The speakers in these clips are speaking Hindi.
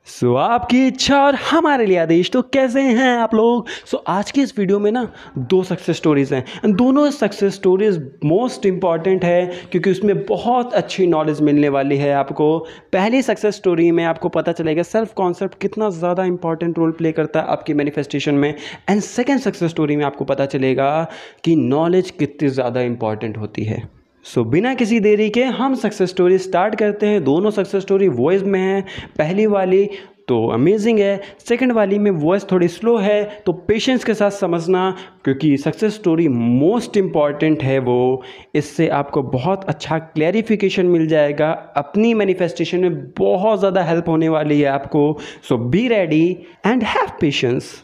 आपकी इच्छा और हमारे लिए आदेश। तो कैसे हैं आप लोग? आज की इस वीडियो में ना दो सक्सेस स्टोरीज़ हैं। दोनों सक्सेस स्टोरीज़ मोस्ट इंपॉर्टेंट है क्योंकि उसमें बहुत अच्छी नॉलेज मिलने वाली है आपको। पहली सक्सेस स्टोरी में आपको पता चलेगा सेल्फ कॉन्सेप्ट कितना ज़्यादा इंपॉर्टेंट रोल प्ले करता है आपकी मैनिफेस्टेशन में। एंड सेकेंड सक्सेस स्टोरी में आपको पता चलेगा कि नॉलेज कितनी ज़्यादा इंपॉर्टेंट होती है। बिना किसी देरी के हम सक्सेस स्टोरी स्टार्ट करते हैं। दोनों सक्सेस स्टोरी वॉइस में है। पहली वाली तो अमेजिंग है, सेकंड वाली में वॉइस थोड़ी स्लो है, तो पेशेंस के साथ समझना क्योंकि सक्सेस स्टोरी मोस्ट इम्पॉर्टेंट है वो। इससे आपको बहुत अच्छा क्लैरिफिकेशन मिल जाएगा, अपनी मैनिफेस्टेशन में बहुत ज़्यादा हेल्प होने वाली है आपको। Be ready and have patience.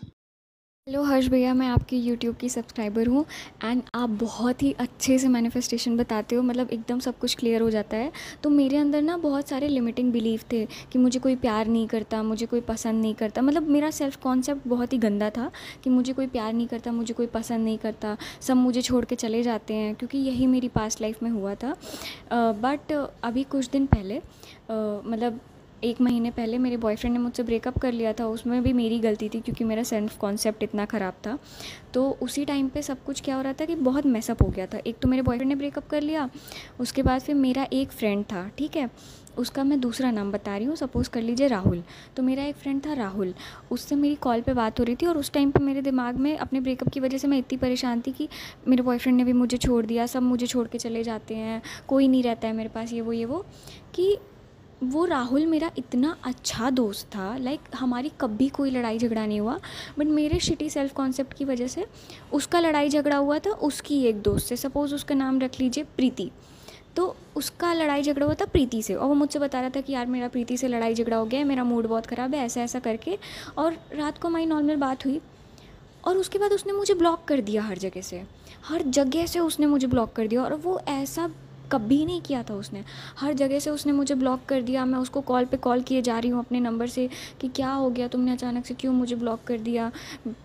Hello Harsh भैया, मैं आपकी यूट्यूब की सब्सक्राइबर हूँ एंड आप बहुत ही अच्छे से मैनिफेस्टेशन बताते हो, मतलब एकदम सब कुछ क्लियर हो जाता है। तो मेरे अंदर ना बहुत सारे लिमिटिंग बिलीफ थे कि मुझे कोई प्यार नहीं करता, मुझे कोई पसंद नहीं करता। मतलब मेरा सेल्फ कॉन्सेप्ट बहुत ही गंदा था कि मुझे कोई प्यार नहीं करता, मुझे कोई पसंद नहीं करता, सब मुझे छोड़ के चले जाते हैं, क्योंकि यही मेरी पास्ट लाइफ में हुआ था। बट अभी कुछ दिन पहले मतलब 1 महीने पहले मेरे बॉयफ्रेंड ने मुझसे ब्रेकअप कर लिया था। उसमें भी मेरी गलती थी क्योंकि मेरा सेल्फ कॉन्सेप्ट इतना ख़राब था। तो उसी टाइम पे सब कुछ क्या हो रहा था कि बहुत मैसअप हो गया था। एक तो मेरे बॉयफ्रेंड ने ब्रेकअप कर लिया, उसके बाद फिर मेरा एक फ्रेंड था, ठीक है, उसका मैं दूसरा नाम बता रही हूँ, सपोज़ कर लीजिए राहुल। तो मेरा एक फ्रेंड था राहुल, उससे मेरी कॉल पे बात हो रही थी और उस टाइम पे मेरे दिमाग में अपने ब्रेकअप की वजह से मैं इतनी परेशान थी कि मेरे बॉयफ्रेंड ने भी मुझे छोड़ दिया, सब मुझे छोड़ के चले जाते हैं, कोई नहीं रहता है मेरे पास, ये वो कि वो राहुल मेरा इतना अच्छा दोस्त था। लाइक हमारी कभी कोई लड़ाई झगड़ा नहीं हुआ, बट मेरे शिटी सेल्फ कॉन्सेप्ट की वजह से उसका लड़ाई झगड़ा हुआ था उसकी एक दोस्त से। सपोज़ उसका नाम रख लीजिए प्रीति। तो उसका लड़ाई झगड़ा हुआ था प्रीति से और वो मुझसे बता रहा था कि यार मेरा प्रीति से लड़ाई झगड़ा हो गया है, मेरा मूड बहुत ख़राब है, ऐसा ऐसा करके। और रात को हमारी नॉर्मल बात हुई और उसके बाद उसने मुझे ब्लॉक कर दिया हर जगह से। हर जगह से उसने मुझे ब्लॉक कर दिया और वो ऐसा कभी नहीं किया था उसने। हर जगह से उसने मुझे ब्लॉक कर दिया। मैं उसको कॉल पे कॉल किए जा रही हूँ अपने नंबर से कि क्या हो गया, तुमने अचानक से क्यों मुझे ब्लॉक कर दिया,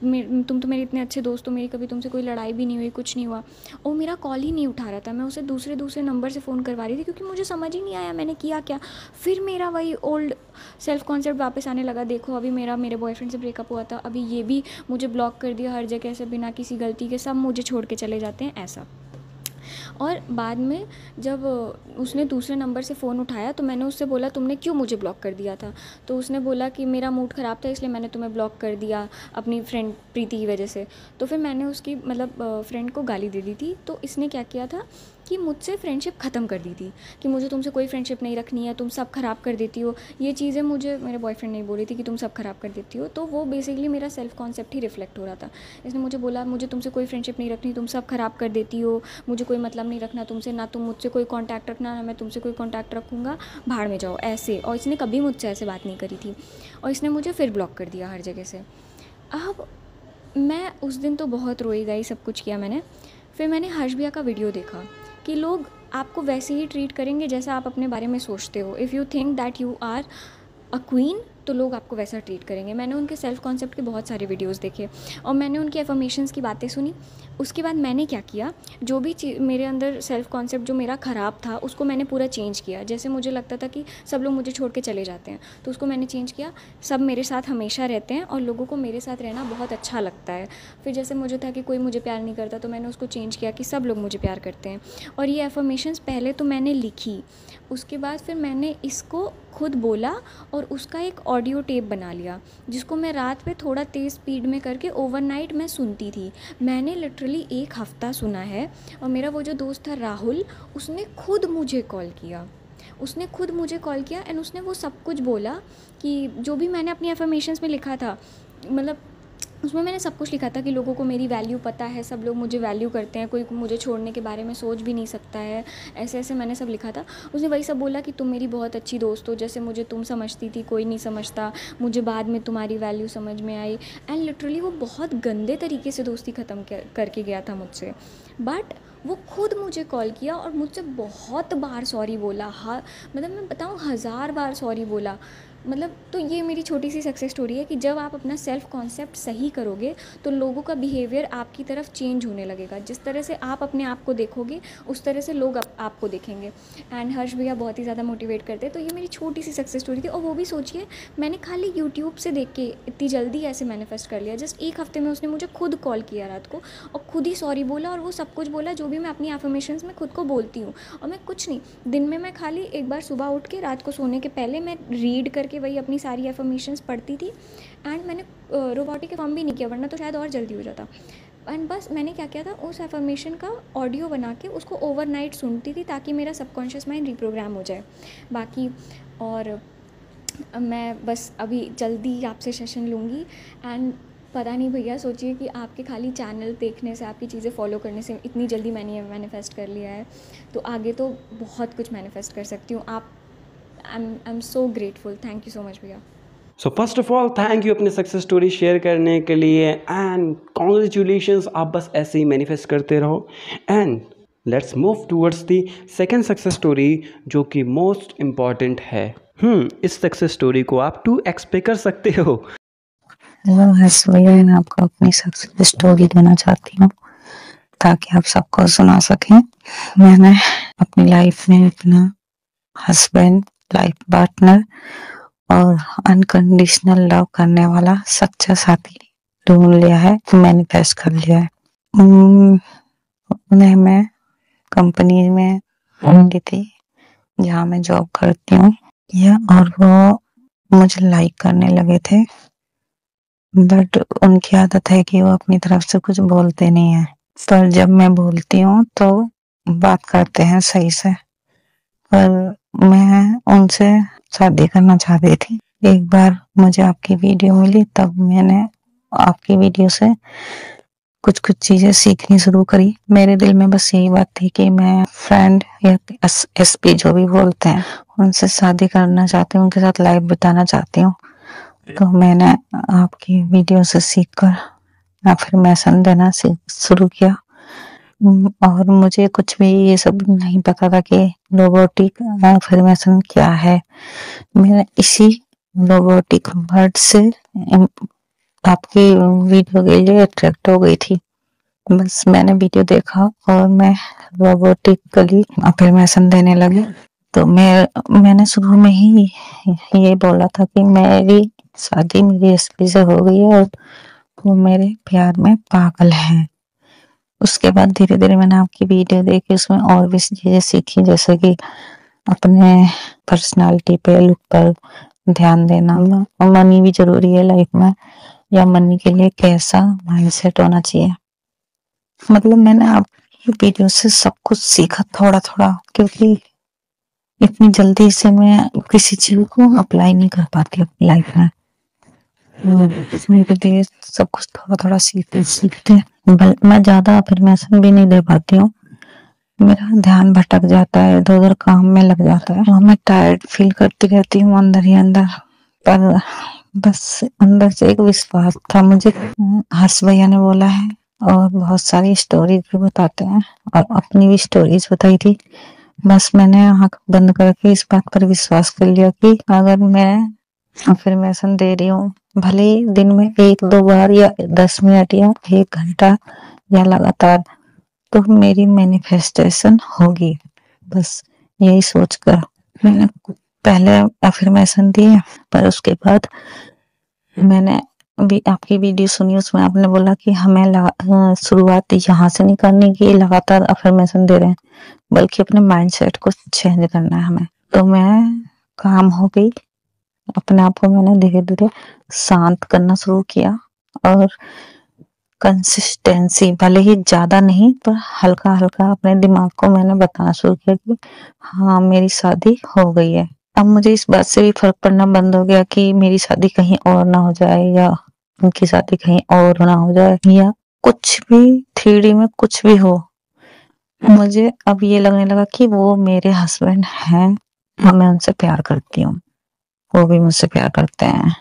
तुम तो मेरे इतने अच्छे दोस्त हो, मेरी कभी तुमसे कोई लड़ाई भी नहीं हुई, कुछ नहीं हुआ। और मेरा कॉल ही नहीं उठा रहा था। मैं उसे दूसरे दूसरे नंबर से फ़ोन करवा रही थी क्योंकि मुझे समझ ही नहीं आया मैंने किया क्या। फिर मेरा वही ओल्ड सेल्फ कॉन्सेप्ट वापस आने लगा। देखो अभी मेरे बॉयफ्रेंड से ब्रेकअप हुआ था, अभी ये भी मुझे ब्लॉक कर दिया हर जगह से बिना किसी गलती के, सब मुझे छोड़ के चले जाते हैं, ऐसा। और बाद में जब उसने दूसरे नंबर से फ़ोन उठाया तो मैंने उससे बोला तुमने क्यों मुझे ब्लॉक कर दिया था। तो उसने बोला कि मेरा मूड ख़राब था इसलिए मैंने तुम्हें ब्लॉक कर दिया अपनी फ्रेंड प्रीति की वजह से। तो फिर मैंने उसकी मतलब फ्रेंड को गाली दे दी थी। तो इसने क्या किया था कि मुझसे फ्रेंडशिप ख़त्म कर दी थी कि मुझे तुमसे कोई फ्रेंडशिप नहीं रखनी है, तुम सब ख़राब कर देती हो। ये चीज़ें मुझे मेरे बॉयफ्रेंड ने बोली थी कि तुम सब ख़राब कर देती हो। तो वो बेसिकली मेरा सेल्फ कॉन्सेप्ट ही रिफ्लेक्ट हो रहा था। इसने मुझे बोला मुझे तुमसे कोई फ्रेंडशिप नहीं रखनी, तुम सब ख़राब कर देती हो, मुझे कोई मतलब नहीं रखना तुमसे, ना तुम मुझसे कोई कॉन्टैक्ट रखना, ना मैं तुमसे कोई कॉन्टैक्ट रखूँगा, भाड़ में जाओ, ऐसे। और इसने कभी मुझसे ऐसे बात नहीं करी थी और इसने मुझे फिर ब्लॉक कर दिया हर जगह से। अब मैं उस दिन तो बहुत रोई गई, सब कुछ किया मैंने। फिर मैंने हर्ष भैया का वीडियो देखा कि लोग आपको वैसे ही ट्रीट करेंगे जैसा आप अपने बारे में सोचते हो। If you think that you are a queen तो लोग आपको वैसा ट्रीट करेंगे। मैंने उनके सेल्फ कॉन्सेप्ट के बहुत सारे वीडियोस देखे और मैंने उनकी एफर्मेशंस की बातें सुनी। उसके बाद मैंने क्या किया, जो भी मेरे अंदर सेल्फ कॉन्सेप्ट जो मेरा ख़राब था उसको मैंने पूरा चेंज किया। जैसे मुझे लगता था कि सब लोग मुझे छोड़ के चले जाते हैं तो उसको मैंने चेंज किया, सब मेरे साथ हमेशा रहते हैं और लोगों को मेरे साथ रहना बहुत अच्छा लगता है। फिर जैसे मुझे था कि कोई मुझे प्यार नहीं करता तो मैंने उसको चेंज किया कि सब लोग मुझे प्यार करते हैं। और ये एफर्मेशंस पहले तो मैंने लिखी, उसके बाद फिर मैंने इसको खुद बोला और उसका एक ऑडियो टेप बना लिया जिसको मैं रात में थोड़ा तेज़ स्पीड में करके ओवरनाइट मैं सुनती थी। मैंने लिटरली 1 हफ़्ता सुना है। और मेरा वो जो दोस्त था राहुल, उसने खुद मुझे कॉल किया, एंड उसने वो सब कुछ बोला कि जो भी मैंने अपनी एफर्मेशंस में लिखा था, मतलब उसमें मैंने सब कुछ लिखा था कि लोगों को मेरी वैल्यू पता है, सब लोग मुझे वैल्यू करते हैं, कोई मुझे छोड़ने के बारे में सोच भी नहीं सकता है, ऐसे ऐसे मैंने सब लिखा था। उसने वही सब बोला कि तुम मेरी बहुत अच्छी दोस्त हो, जैसे मुझे तुम समझती थी कोई नहीं समझता, मुझे बाद में तुम्हारी वैल्यू समझ में आई। एंड लिटरली वो बहुत गंदे तरीके से दोस्ती ख़त्म करके गया था मुझसे। बट वो खुद मुझे कॉल किया और मुझसे बहुत बार सॉरी बोला। हाँ, मतलब मैं बताऊँ 1000 बार सॉरी बोला। मतलब तो ये मेरी छोटी सी सक्सेस स्टोरी है कि जब आप अपना सेल्फ कॉन्सेप्ट सही करोगे तो लोगों का बिहेवियर आपकी तरफ चेंज होने लगेगा। जिस तरह से आप अपने आप को देखोगे उस तरह से लोग आपको देखेंगे। एंड हर्ष भैया बहुत ही ज़्यादा मोटिवेट करते हैं। तो ये मेरी छोटी सी सक्सेस स्टोरी थी। और वो भी सोचिए, मैंने खाली यूट्यूब से देख के इतनी जल्दी ऐसे मैनिफेस्ट कर लिया। जस्ट एक हफ्ते में उसने मुझे खुद कॉल किया रात को और खुद ही सॉरी बोला, और वो सब कुछ बोला जो भी मैं अपनी एफर्मेशंस में खुद को बोलती हूँ। और मैं कुछ नहीं, दिन में मैं खाली एक बार सुबह उठ के रात को सोने के पहले मैं रीड करके वही अपनी सारी एफर्मेशंस पढ़ती थी। एंड मैंने रोबोटिक फॉर्म भी नहीं किया, वरना तो शायद और जल्दी हो जाता। एंड बस मैंने क्या किया था, उस एफर्मेशन का ऑडियो बना के उसको ओवरनाइट सुनती थी ताकि मेरा सबकॉन्शियस माइंड रिप्रोग्राम हो जाए। बाकी और मैं बस अभी जल्दी आपसे सेशन लूँगी। एंड पता नहीं भैया, सोचिए कि आपके खाली चैनल देखने से, आपकी चीज़ें फॉलो करने से इतनी जल्दी मैंने मैनिफेस्ट कर लिया है। तो आगे तो बहुत कुछ मैनिफेस्ट कर सकती हूँ। आप I am so grateful. Thank you so much भैया। So first of all thank you अपनी सक्सेस स्टोरी शेयर करने के लिए, एंड कॉन्ग्रेचुलेशंस। आप बस ऐसे ही मैनिफेस्ट करते रहो। And let's move towards the second success story, जो कि मोस्ट इम्पॉर्टेंट है। इस सक्सेस स्टोरी को आप 2x पे कर सकते हो। हेलो हर्ष भैया, मैं आपको अपनी सक्सेस स्टोरी देना चाहती हूँ ताकि आप सबको सुना सकें। मैंने अपनी लाइफ में अपना हस्बैंड, लाइफ पार्टनर और अनकंडीशनल लव करने वाला सच्चा साथी ढूंढ लिया है, मैनिफेस्ट कर लिया है। उन्हें मैं कंपनी में ढूंढी थी जहाँ मैं जॉब करती हूँ, और वो मुझे लाइक करने लगे थे। बट उनकी आदत है कि वो अपनी तरफ से कुछ बोलते नहीं है, पर जब मैं बोलती हूँ तो बात करते हैं सही से। पर मैं उनसे शादी करना चाहती थी। एक बार मुझे आपकी वीडियो मिली, तब मैंने आपकी वीडियो से कुछ कुछ चीजें सीखनी शुरू करी। मेरे दिल में बस यही बात थी कि मैं फ्रेंड या एसपी जो भी बोलते हैं, उनसे शादी करना चाहती हूँ, उनके साथ लाइफ बिताना चाहती हूँ। तो मैंने आपकी वीडियो से सीखकर अफर्मेशन देना शुरू किया। और मुझे कुछ भी ये सब नहीं पता था कि रोबोटिक अफर्मेशन क्या है। मैंने इसी रोबोटिक वर्ड से आपकी वीडियो के लिए अट्रैक्ट हो गई थी। बस मैंने वीडियो देखा और मैं रोबोटिकली अफर्मेशन देने लगी। तो मैंने शुरू में ही ये बोला था कि मेरी शादी मेरी एसपी से हो गई है और वो मेरे प्यार में पागल है। उसके बाद धीरे धीरे मैंने आपकी वीडियो देखी, उसमें और भी चीजें सीखी, जैसे कि अपने पर्सनालिटी पे, लुक पर ध्यान देना, मनी भी जरूरी है लाइफ में, या मनी के लिए कैसा माइंडसेट होना चाहिए। मतलब मैंने आपकी वीडियो से सब कुछ सीखा थोड़ा थोड़ा, क्योंकि इतनी जल्दी से मैं किसी चीज को अप्लाई नहीं कर पाती अपनी लाइफ में। धीरे सब कुछ थोड़ा थोड़ा सीखते सीखते मैं ज्यादा अफर्मेशन भी नहीं दे पाती हूँ। मेरा ध्यान भटक जाता है, इधर उधर काम में लग जाता है और मैं टायर्ड फील करती रहती हूँ अंदर ही अंदर। पर बस अंदर से एक विश्वास था मुझे। हर्ष भैया ने बोला है और बहुत सारी स्टोरीज भी बताते हैं, और अपनी भी स्टोरीज बताई थी। बस मैंने आँख बंद करके इस बात पर विश्वास कर लिया कि अगर मैं अफर्मेशन दे रही हूँ, भले ही दिन में 1-2 बार या 10 मिनट या 1 घंटा या लगातार, तो मेरी मैनिफेस्टेशन होगी। बस यही सोचकर मैंने पहले अफर्मेशन दिए। पर उसके बाद मैंने भी आपकी वीडियो सुनी, उसमें आपने बोला कि हमें शुरुआत यहाँ से नहीं करनी कि लगातार अफर्मेशन दे रहे हैं, बल्कि अपने माइंडसेट को चेंज करना है हमें। तो मैं काम हो गई, अपने आप को मैंने धीरे धीरे शांत करना शुरू किया, और कंसिस्टेंसी, भले ही ज्यादा नहीं पर हल्का हल्का अपने दिमाग को मैंने बताना शुरू किया कि हाँ मेरी शादी हो गई है। अब मुझे इस बात से भी फर्क पड़ना बंद हो गया कि मेरी शादी कहीं और ना हो जाए, या उनकी शादी कहीं और ना हो जाए, या कुछ भी 3D में कुछ भी हो। मुझे अब ये लगने लगा कि वो मेरे हस्बैंड हैं और मैं उनसे प्यार करती हूँ, वो भी मुझसे प्यार करते हैं।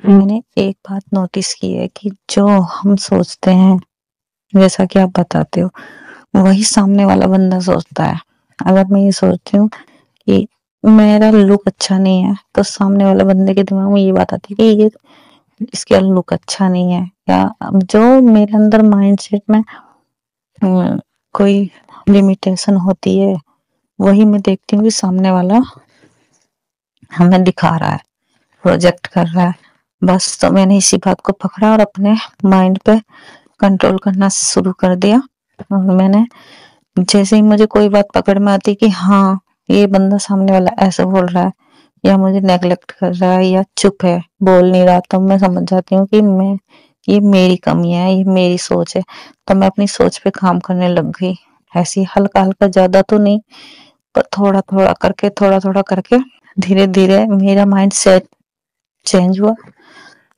मैंने एक बात नोटिस की है कि जो हम सोचते हैं, जैसा कि आप बताते हो, वही सामने वाला बंदा सोचता है। अगर मैं ये सोचती हूँ कि मेरा लुक अच्छा नहीं है तो सामने वाले बंदे के दिमाग में ये बात आती है कि ये इसका लुक अच्छा नहीं है, या जो मेरे अंदर माइंडसेट में कोई लिमिटेशन होती है वही मैं देखती हूँ कि सामने वाला हमें दिखा रहा है, प्रोजेक्ट कर रहा है। बस तो मैंने इसी बात को पकड़ा और अपने माइंड पे कंट्रोल करना शुरू कर दिया। और मैंने जैसे ही मुझे कोई बात पकड़ में आती कि हाँ ये बंदा सामने वाला ऐसे बोल रहा है या मुझे नेगलेक्ट कर रहा है या चुप है बोल नहीं रहा, तो मैं समझ जाती हूँ कि मैं ये मेरी कमी है, ये मेरी सोच है। तो मैं अपनी सोच पे काम करने लग गई, ऐसी हल्का हल्का, ज्यादा तो नहीं पर थोड़ा थोड़ा करके धीरे धीरे मेरा माइंड सेट चेंज हुआ।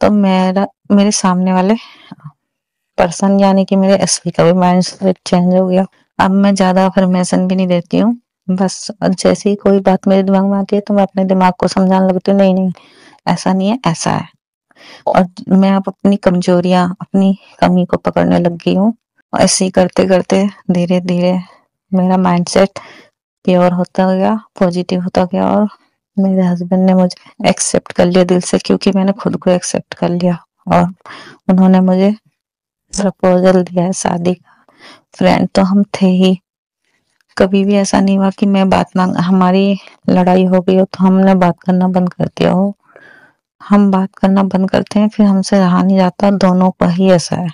तो मेरे सामने वाले पर्सन यानी कि मेरे एसपी का भी माइंड सेट चेंज हो गया। अब मैं ज्यादा अफर्मेशन भी नहीं देती हूँ, बस जैसे ही कोई बात मेरे दिमाग में आती है तो मैं अपने दिमाग को समझाने लगती हूँ नहीं नहीं ऐसा नहीं है ऐसा है। और मैं अब अपनी कमजोरियां, अपनी कमी को पकड़ने लग गई हूँ। ऐसे ही करते करते धीरे धीरे मेरा माइंडसेट प्योर होता गया, पॉजिटिव होता गया और मेरे हस्बैंड ने मुझे एक्सेप्ट कर लिया दिल से, क्योंकि मैंने खुद को एक्सेप्ट कर लिया और उन्होंने मुझे प्रपोजल दिया है शादी का। फ्रेंड तो हम थे ही, कभी भी ऐसा नहीं हुआ कि मैं बात ना, हमारी लड़ाई हो गई हो तो हमने बात करना बंद कर दिया हो। हम बात करना बंद करते हैं फिर हमसे रहा नहीं जाता, दोनों का ही ऐसा है।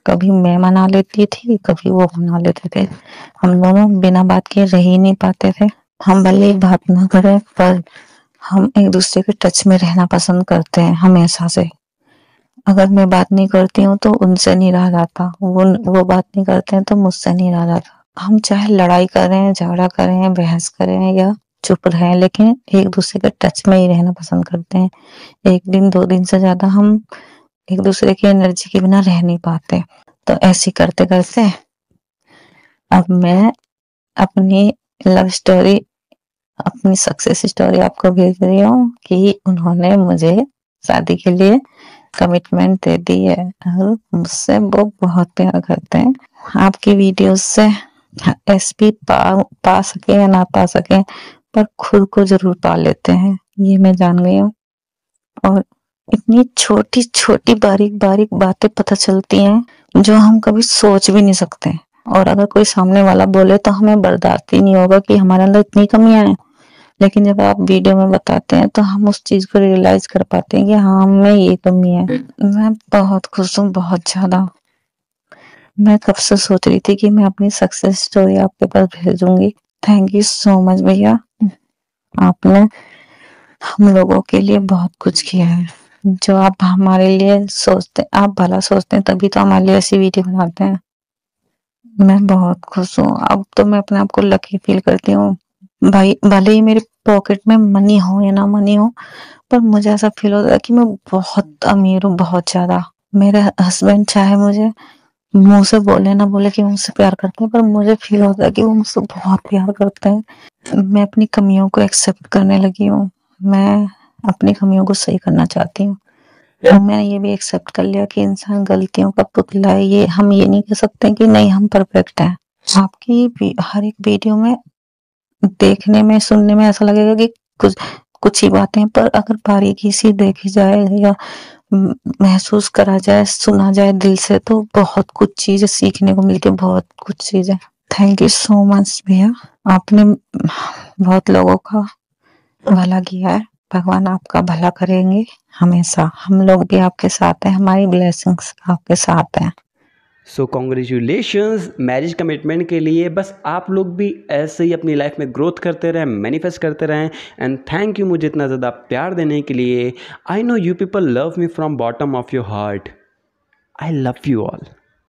कभी मैं मना लेती थी कभी वो मना लेते थे, हम दोनों बिना बात किए रह ही नहीं पाते थे। हम भले ही बात ना करें पर हम एक दूसरे के टच में रहना पसंद करते हैं हमेशा से। अगर मैं बात नहीं करती हूँ तो उनसे नहीं रहा जाता, वो बात नहीं करते हैं तो मुझसे नहीं रहा जाता। हम चाहे लड़ाई करें, झगड़ा करें, बहस करें या चुप रहें, लेकिन एक दूसरे के टच में ही रहना पसंद करते हैं। एक दिन 2 दिन से ज्यादा हम एक दूसरे की एनर्जी के बिना रह नहीं पाते। तो ऐसे करते करते अब मैं अपनी लव स्टोरी, अपनी सक्सेस स्टोरी आपको भेज रही हूँ कि उन्होंने मुझे शादी के लिए कमिटमेंट दे दी है और मुझसे वो बहुत प्यार करते हैं। आपकी वीडियोस से एसपी पा सके या ना पा सके पर खुद को जरूर पा लेते हैं, ये मैं जान गई हूँ। और इतनी छोटी छोटी बारीक बारीक बातें पता चलती हैं जो हम कभी सोच भी नहीं सकते। और अगर कोई सामने वाला बोले तो हमें बर्दाश्त ही नहीं होगा कि हमारे अंदर इतनी कमियां हैं, लेकिन जब आप वीडियो में बताते हैं तो हम उस चीज को रियलाइज कर पाते हैं कि हाँ हमें ये कमी है। मैं बहुत खुश हूँ, बहुत ज्यादा। मैं कब से सोच रही थी कि मैं अपनी सक्सेस स्टोरी आपके पास भेजूंगी। थैंक यू सो मच भैया, आपने हम लोगों के लिए बहुत कुछ किया है। जो आप हमारे लिए सोचते, आप भला सोचते हैं तभी तो हमारे लिए ऐसी वीडियो बनाते हैं। मैं बहुत खुश हूँ, अब तो मैं अपने आप को लकी फील करती हूँ। भाई भले ही मेरे पॉकेट में मनी हो या ना मनी हो, पर मुझे ऐसा फील होता है कि मैं बहुत अमीर हूँ, बहुत ज्यादा। मेरे हस्बैंड चाहे मुझे मुंह से बोले ना बोले कि मुझसे प्यार करते हैं, पर मुझे फील होता है कि वो मुझसे बहुत प्यार करते हैं। मैं अपनी कमियों को एक्सेप्ट करने लगी हूँ, मैं अपनी कमियों को सही करना चाहती हूँ। और मैंने ये भी एक्सेप्ट कर लिया कि इंसान गलतियों का पुतला है। ये हम ये नहीं कह सकते कि नहीं हम परफेक्ट हैं। आपकी हर एक वीडियो में देखने में, सुनने में ऐसा लगेगा कि कुछ ही बातें, पर अगर बारीकी से देखी जाए या महसूस करा जाए, सुना जाए दिल से, तो बहुत कुछ चीजें सीखने को मिलती है, बहुत कुछ चीजें। थैंक यू सो मच भैया, आपने बहुत लोगों का भला किया है। भगवान आपका भला करेंगे हमेशा। हम लोग भी आपके साथ हैं, हमारी ब्लेसिंग्स आपके साथ हैं। सो कॉन्ग्रेचुलेशंस मैरिज कमिटमेंट के लिए। बस आप लोग भी ऐसे ही अपनी लाइफ में ग्रोथ करते रहें, मैनिफेस्ट करते रहें। एंड थैंक यू मुझे इतना ज़्यादा प्यार देने के लिए। I know you people love me from bottom of your heart. I love you all.